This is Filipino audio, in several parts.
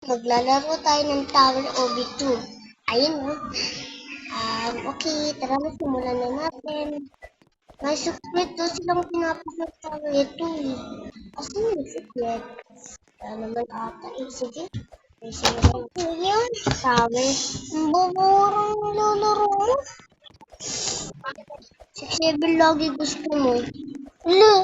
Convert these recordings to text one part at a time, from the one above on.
Maglalaro tayo ng Tower OB2. Ayun, no? Okay, tara na, simulan na natin. May secret daw silang pinapakita ito eh. Kasi may secret. Wala naman ata eh. Sige. May simulan. Ano yan? Tower. Ang buburong nilalaro mo. 6-7 lagi gusto mo. Hala.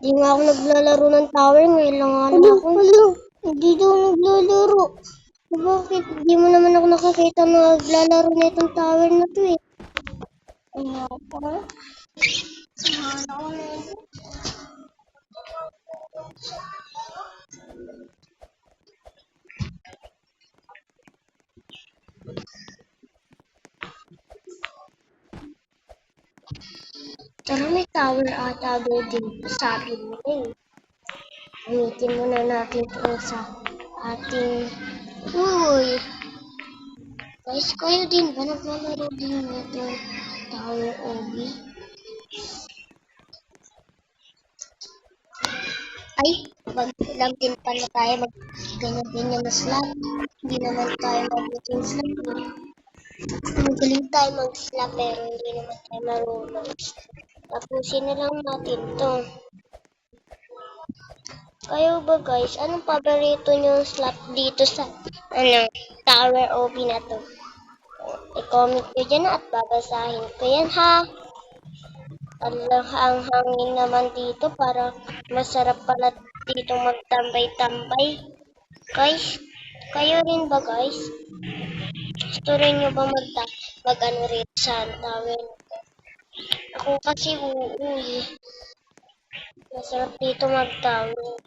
Di nga ako naglalaro ng tower, ngayon lang nga lang ako. Hindi daw naglalaro. Bakit? Di mo naman ako nakakita na naglalaro na itong tower na to eh. Ano ako? Ano ako na ito? Tara, may tower ata din sa atin mo eh. Gamitin muna natin ito sa ating... Uy! Guys, kayo din ba naglalaro din nito Tower OB? Ay, mag-lang din pala tayo mag-ganyan-ganyan na slot. Hindi naman tayo mag-ganyan slot. Magaling tayo mag-slot pero hindi naman tayo marunong. Tapusin na lang natin to. Kayo ba guys, anong paborito nyo slot dito sa Tower OB na to? I-comment nyo dyan at babasahin ko yan ha. Ang hangin naman dito para masarap pala dito magtambay-tambay. Guys, kayo rin ba guys? Gusto rin nyo ba mag-ano rin sa tower? Ako kasi uuwi. Masarap dito mag-tower.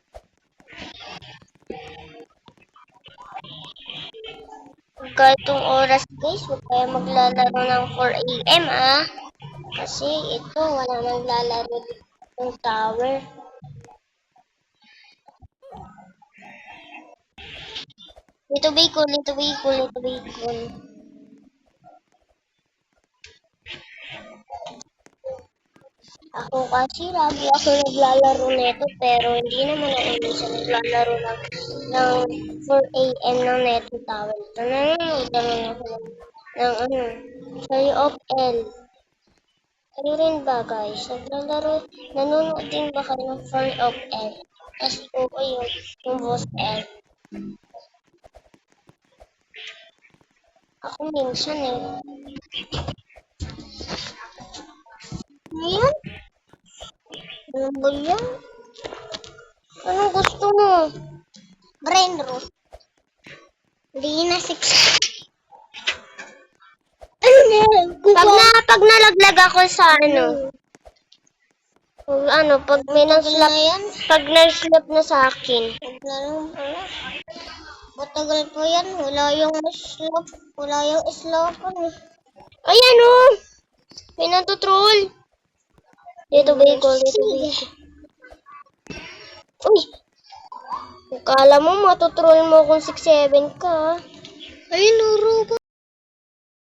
Ganitong oras guys, huwag kayo maglalaro ng 4 AM ah. Kasi ito, wala nang lalaro ng tower. Ito bacon. Ako kasi lagi ako naglalaro nito pero hindi naman ako minsan naglalaro ng 4 AM ng Neto Tower. Ito nanonood naman ako ng Story of L. Kayo rin ba guys? Nanonood din ba kayo ng Story of L? S.O. ko yung boss L. Ako minsan eh. Ngayon? Ano ba yan? Anong gusto mo? Brain root. Hindi na 6. Pag nalaglag ako sa pag may pag nag-slap na sa akin. Matagal pa yan, wala yung slap eh. Ayan oh! May natutroll. Dito bacon. Uy! Kala mo matutroll mo kung 6-7 ka. Ayun, nuro ko.